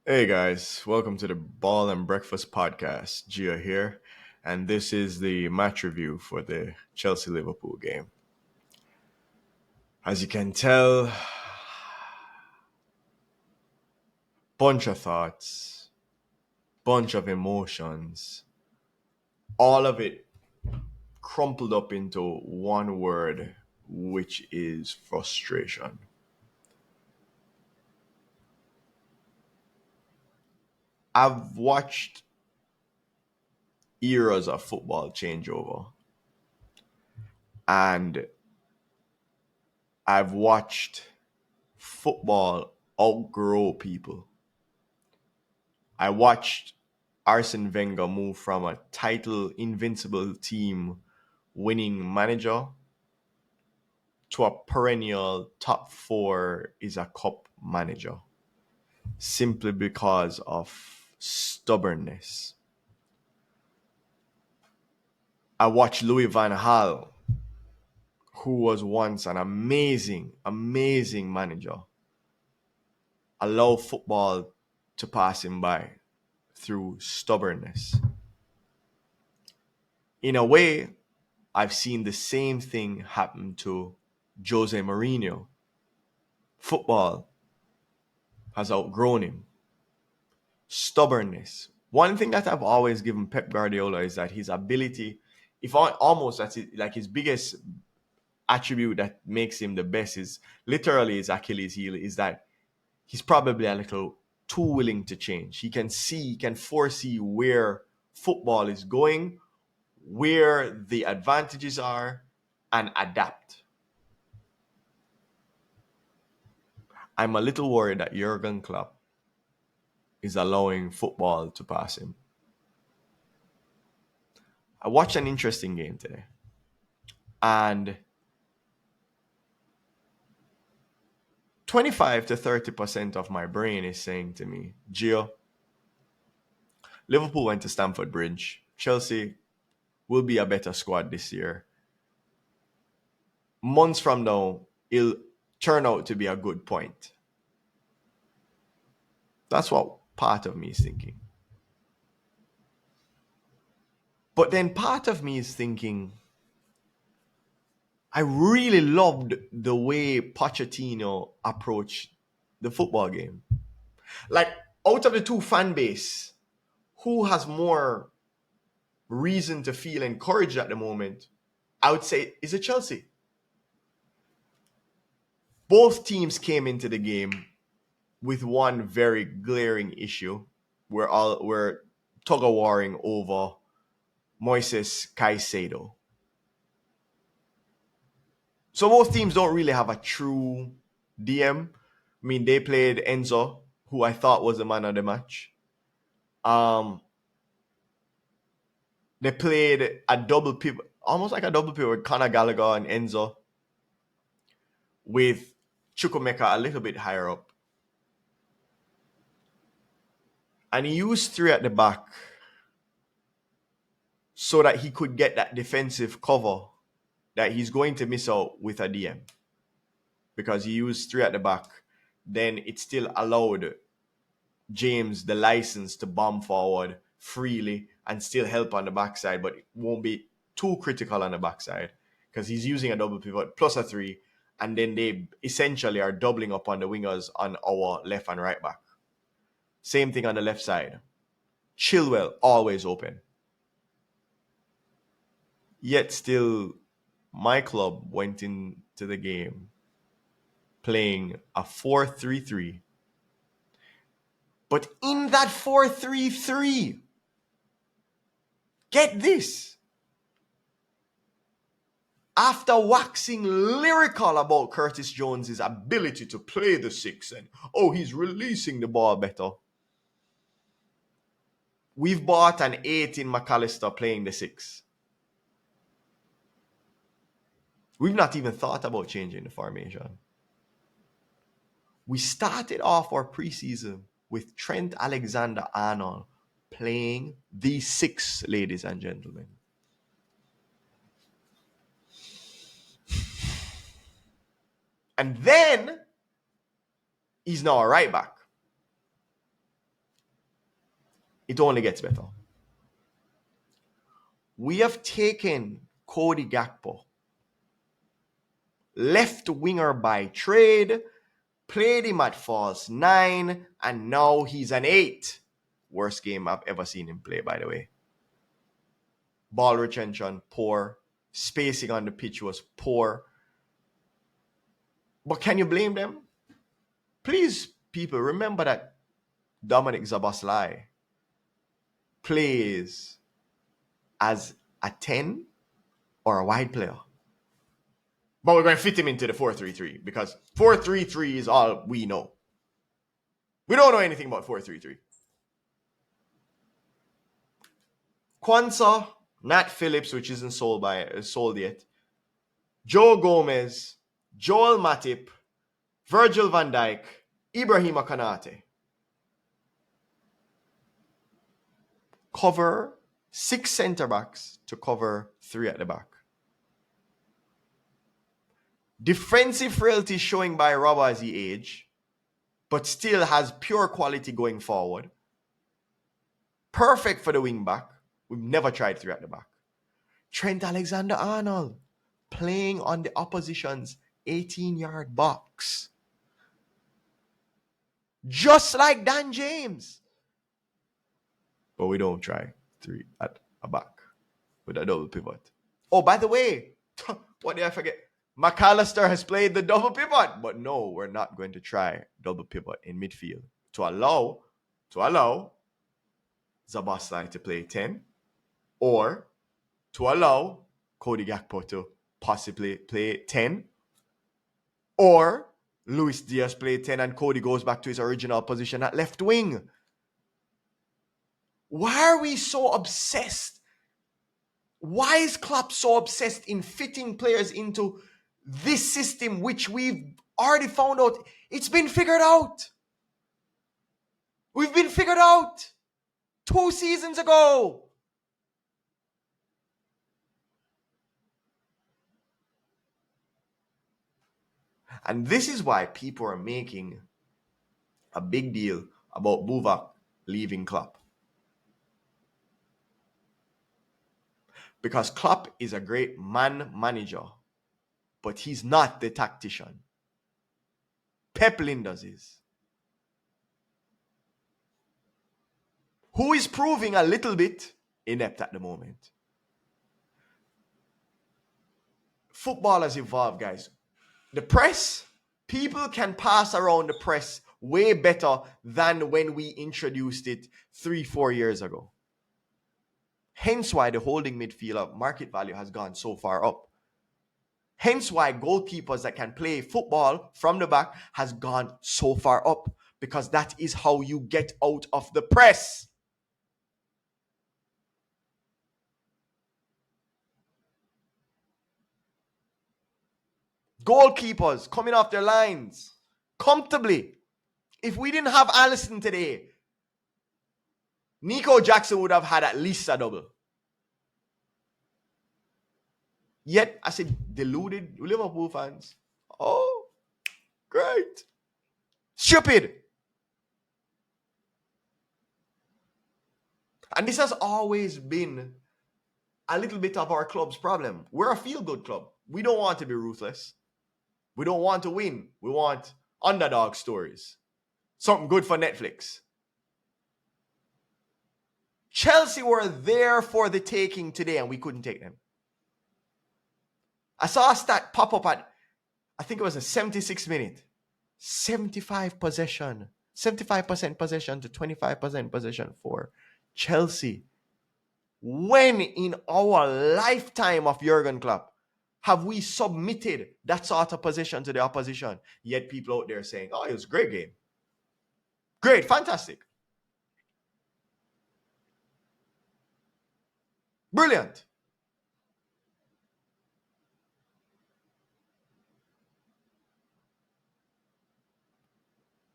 Hey guys, welcome to the Ball and Breakfast podcast. Gia here, and this is the match review for the Chelsea Liverpool game. As you can tell, bunch of thoughts, bunch of emotions, all of it crumpled up into one word, which is frustration. I've watched eras of football change over, and I've watched football outgrow people. I watched Arsene Wenger move from a title invincible team winning manager to a perennial top four is a cup manager simply because of stubbornness. I watched Louis van Gaal, who was once an amazing manager, allow football to pass him by through stubbornness. In a way, I've seen the same thing happen to Jose Mourinho. Football has outgrown him. Stubbornness. One thing that I've always given Pep Guardiola is that his ability, if almost that's like his biggest attribute that makes him the best is literally his Achilles heel, is that he's probably a little too willing to change. He can foresee where football is going, where the advantages are, and adapt. I'm a little worried that Jurgen Klopp is allowing football to pass him. I watched an interesting game today, and 25 to 30% of my brain is saying to me, Gio, Liverpool went to Stamford Bridge. Chelsea will be a better squad this year. Months from now, it'll turn out to be a good point. That's what part of me is thinking. But then part of me is thinking, I really loved the way Pochettino approached the football game. Like, out of the two fan base, who has more reason to feel encouraged at the moment? I would say is it Chelsea. Both teams came into the game with one very glaring issue. We're tug of warring over Moises Caicedo. So both teams don't really have a true DM. I mean, they played Enzo, who I thought was the man of the match. They played a double pivot, almost like a double pivot with Conor Gallagher and Enzo, with Chukwemeka a little bit higher up. And he used three at the back so that he could get that defensive cover that he's going to miss out with a DM. Because he used three at the back, then it still allowed James the license to bomb forward freely and still help on the backside, but it won't be too critical on the backside because he's using a double pivot plus a three, and then they essentially are doubling up on the wingers on our left and right back. Same thing on the left side. Chilwell always open. Yet still, my club went into the game playing a 4-3-3. But in that 4-3-3, get this. After waxing lyrical about Curtis Jones' ability to play the six and, he's releasing the ball better, we've bought an 8 in McAllister playing the six. We've not even thought about changing the formation. We started off our preseason with Trent Alexander-Arnold playing the six, ladies and gentlemen. And then he's now a right back. It only gets better. We have taken Cody Gakpo, left winger by trade, played him at false 9, and now he's an 8. Worst game I've ever seen him play, by the way. Ball retention, poor. Spacing on the pitch was poor. But can you blame them? Please, people, remember that Dominic Szoboszlai plays as a 10 or a wide player. But we're going to fit him into the 4-3-3 because 4-3-3 is all we know. We don't know anything about 4-3-3. Kwanzaa, Nat Phillips, which isn't sold yet, Joe Gomez, Joel Matip, Virgil van Dijk, Ibrahima Konate. Cover 6 centre-backs to cover 3 at the back. Defensive frailty showing by Robbo as he age, but still has pure quality going forward. Perfect for the wing back. We've never tried 3 at the back. Trent Alexander-Arnold playing on the opposition's 18-yard box. Just like Dan James. But we don't try 3 at a back with a double pivot. Oh, by the way, what did I forget? McAllister has played the double pivot. But no, we're not going to try double pivot in midfield to allow Szoboszlai to play 10 or to allow Cody Gakpo to possibly play 10 or Luis Diaz play 10 and Cody goes back to his original position at left wing. Why are we so obsessed? Why is Klopp so obsessed in fitting players into this system, which we've already found out? It's been figured out. We've been figured out 2 seasons ago. And this is why people are making a big deal about Buvac leaving Klopp. Because Klopp is a great manager, but he's not the tactician. Pep Lijnders is. Who is proving a little bit inept at the moment. Football has evolved, guys. The press, people can pass around the press way better than when we introduced it 3-4 years ago. Hence why the holding midfielder market value has gone so far up. Hence why goalkeepers that can play football from the back has gone so far up, because that is how you get out of the press. Goalkeepers coming off their lines comfortably. If we didn't have Alisson today, Nico Jackson would have had at least a double. Yet, I said, deluded Liverpool fans. Oh, great. Stupid. And this has always been a little bit of our club's problem. We're a feel-good club. We don't want to be ruthless. We don't want to win. We want underdog stories. Something good for Netflix. Chelsea were there for the taking today and we couldn't take them. I saw a stat pop up at, I think it was a 76th minute. 75% possession to 25% possession for Chelsea. When in our lifetime of Jurgen Klopp have we submitted that sort of possession to the opposition? Yet people out there saying, oh, it was a great game. Great, fantastic. Brilliant.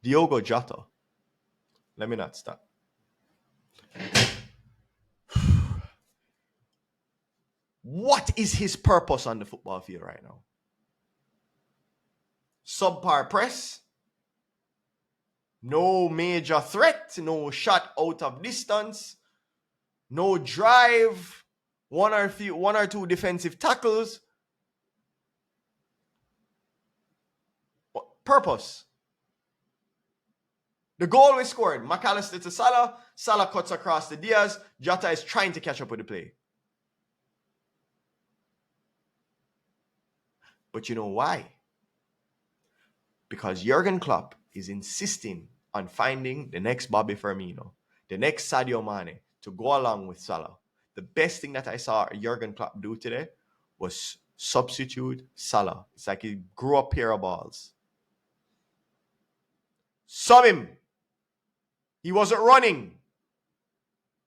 Diogo Jota. Let me not stop. What is his purpose on the football field right now? Subpar press, No major threat, no shot out of distance, no drive, one or two defensive tackles. Purpose. The goal we scored, McAllister to Salah, Salah cuts across the Diaz, Jota is trying to catch up with the play. But you know why? Because Jurgen Klopp is insisting on finding the next Bobby Firmino, the next Sadio Mane to go along with Salah. The best thing that I saw Jurgen Klopp do today was substitute Salah. It's like he grew a pair of balls. Sub him. He wasn't running.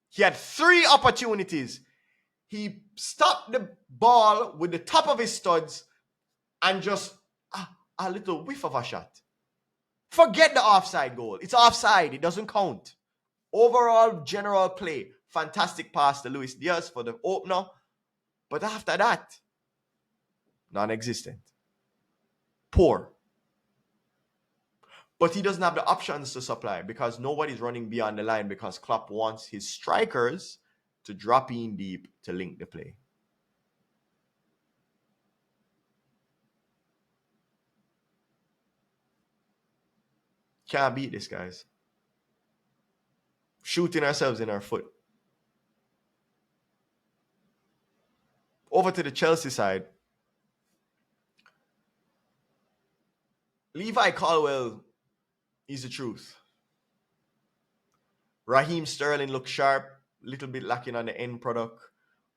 He had 3 opportunities. He stopped the ball with the top of his studs and just a little whiff of a shot. Forget the offside goal. It's offside. It doesn't count. Overall, general play. Fantastic pass to Luis Diaz for the opener. But after that, non-existent. Poor. But he doesn't have the options to supply because nobody's running beyond the line because Klopp wants his strikers to drop in deep to link the play. Can't beat this, guys. Shooting ourselves in our foot. Over to the Chelsea side. Levi Colwill is the truth. Raheem Sterling looks sharp, a little bit lacking on the end product.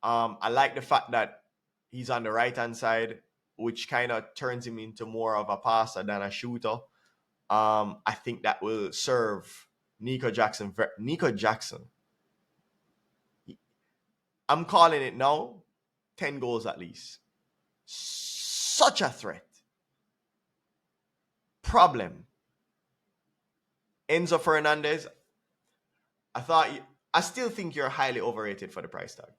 I like the fact that he's on the right-hand side, which kind of turns him into more of a passer than a shooter. I think that will serve Nico Jackson. I'm calling it now, 10 goals at least. Such a threat. Problem. Enzo Fernandez, I still think you're highly overrated for the price tag.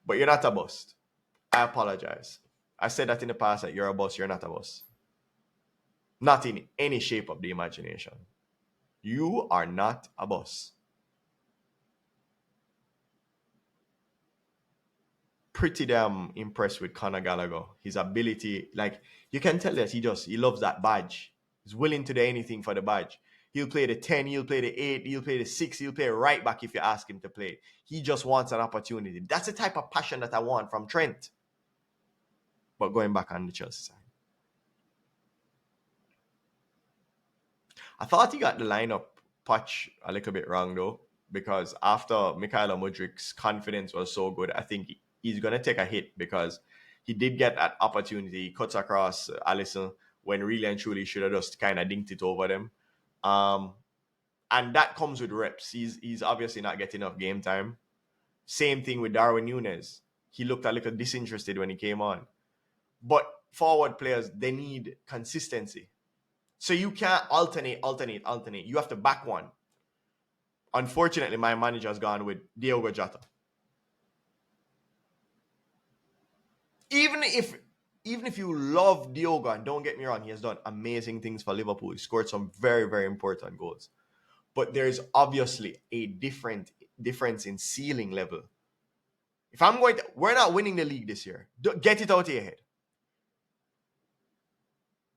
But you're not a bust. I apologize. I said that in the past that you're a bust, you're not a bust. Not in any shape of the imagination. You are not a bust. Pretty damn impressed with Conor Gallagher. His ability, like, you can tell that he loves that badge. He's willing to do anything for the badge. He'll play the 10, he'll play the 8, he'll play the 6, he'll play right back if you ask him to play. He just wants an opportunity. That's the type of passion that I want from Trent. But going back on the Chelsea side. I thought he got the lineup patch a little bit wrong though, because after Mikhailo Mudrik's confidence was so good, I think he's going to take a hit because he did get that opportunity. He cuts across Alisson when really and truly should have just kind of dinked it over them. And that comes with reps. He's obviously not getting enough game time. Same thing with Darwin Núñez. He looked a little disinterested when he came on. But forward players, they need consistency. So you can't alternate. You have to back one. Unfortunately, my manager has gone with Diogo Jota. Even if you love Diogo, and don't get me wrong, he has done amazing things for Liverpool. He scored some very, very important goals. But there's obviously a difference in ceiling level. If we're not winning the league this year. Get it out of your head.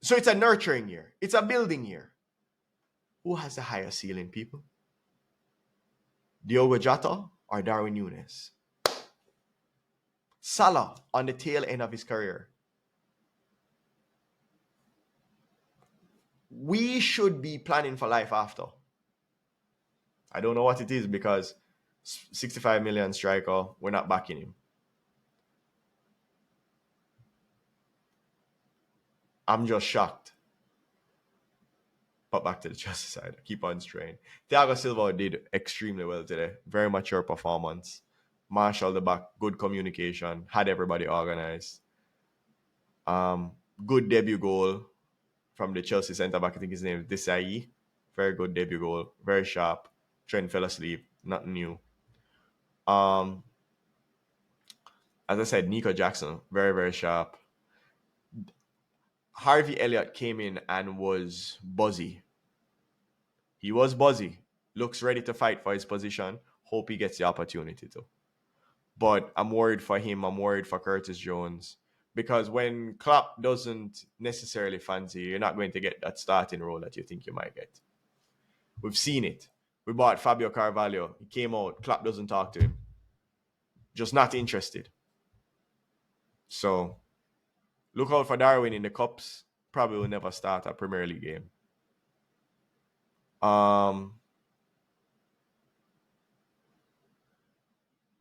So it's a nurturing year. It's a building year. Who has the higher ceiling, people? Diogo Jota or Darwin Núñez? Salah on the tail end of his career. We should be planning for life after. I don't know what it is because 65 million striker, we're not backing him. I'm just shocked. But back to the Chelsea side. Keep on straying. Thiago Silva did extremely well today. Very mature performance. Marshall the back, good communication, had everybody organized. Good debut goal from the Chelsea centre-back. I think his name is Desai. Very good debut goal. Very sharp. Trent fell asleep. Nothing new. As I said, Nico Jackson, very, very sharp. Harvey Elliott came in and was buzzy. He was buzzy. Looks ready to fight for his position. Hope he gets the opportunity to. But I'm worried for him. I'm worried for Curtis Jones. Because when Klopp doesn't necessarily fancy you, you're not going to get that starting role that you think you might get. We've seen it. We bought Fabio Carvalho. He came out. Klopp doesn't talk to him. Just not interested. So look out for Darwin in the Cups. Probably will never start a Premier League game.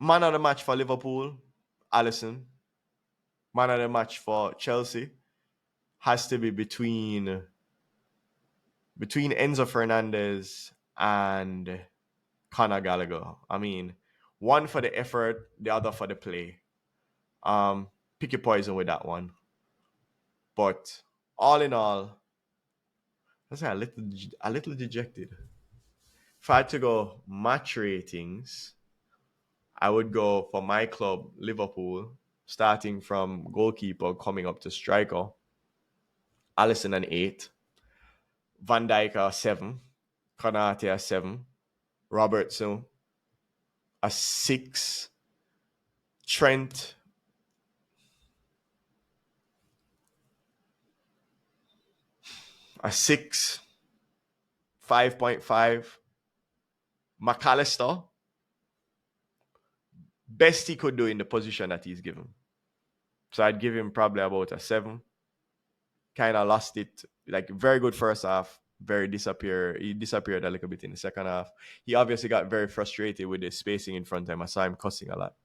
Man of the match for Liverpool, Alisson. Man of the match for Chelsea has to be between Enzo Fernandez and Conor Gallagher. I mean, one for the effort, the other for the play. Pick your poison with that one. But all in all, I say a little dejected. If I had to go match ratings, I would go for my club, Liverpool, starting from goalkeeper coming up to striker. Alisson an 8. Van Dijk a 7. Konate a 7. Robertson a 6. Trent a 6. 5.5. McAllister, best he could do in the position that he's given. So I'd give him probably about a 7. Kind of lost it. Like, very good first half. He disappeared a little bit in the second half. He obviously got very frustrated with the spacing in front of him. I saw him cussing a lot.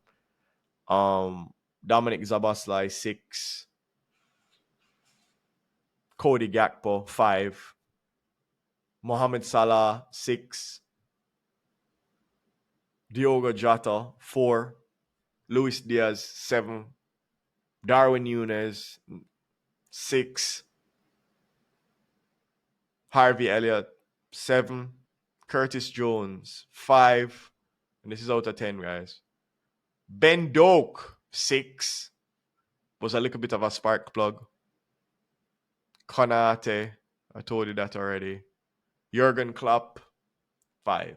Dominic Szoboszlai 6. Cody Gakpo 5. Mohamed Salah 6. Diogo Jota 4. Luis Diaz 7. Darwin Núñez 6. Harvey Elliott 7. Curtis Jones 5. And this is out of 10, guys. Ben Doak 6. Was a little bit of a spark plug. Konate, I told you that already. Jurgen Klopp 5.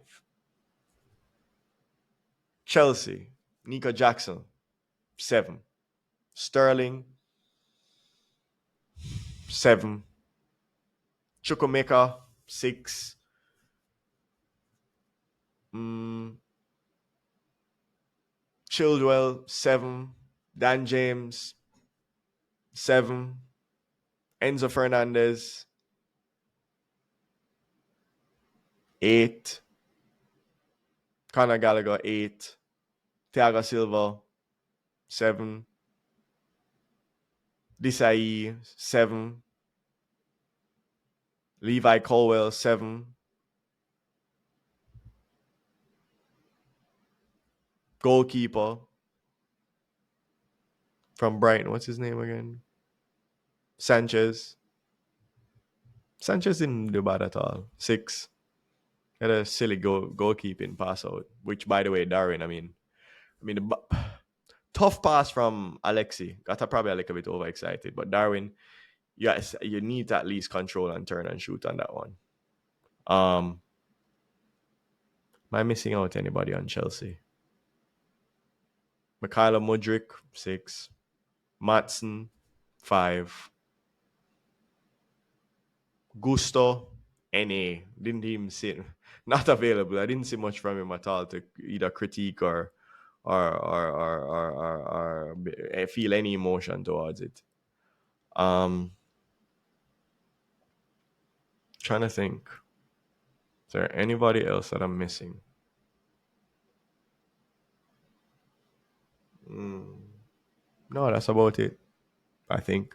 Chelsea, Nico Jackson 7. Sterling 7. Chukwuemeka 6. Chilwell 7. Dan James 7. Enzo Fernandez 8. Conor Gallagher 8. Thiago Silva 7. Desai 7. Levi Colwell 7. Goalkeeper from Brighton, what's his name again? Sanchez didn't do bad at all. 6. Had a silly goalkeeping pass out, which, by the way, Darwin, I mean, the tough pass from Alexi. Got probably a little bit overexcited, but Darwin, yes, you need to at least control and turn and shoot on that one. Am I missing out anybody on Chelsea? Mikhailo Mudryk 6. Matson 5. Gusto NA. Didn't even see, not available. I didn't see much from him at all to either critique or feel any emotion towards it. Trying to think. Is there anybody else that I'm missing? No, that's about it, I think.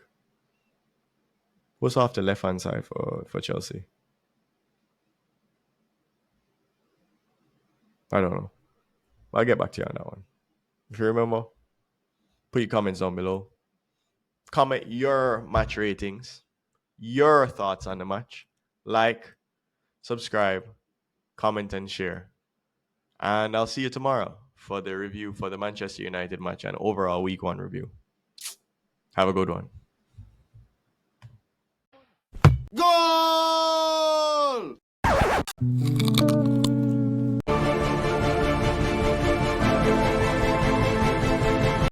Who's off the left-hand side for Chelsea? I don't know. I'll get back to you on that one. If you remember, put your comments down below. Comment your match ratings, your thoughts on the match. Like, subscribe, comment, and share. And I'll see you tomorrow for the review for the Manchester United match and overall Week 1 review. Have a good one. Goal!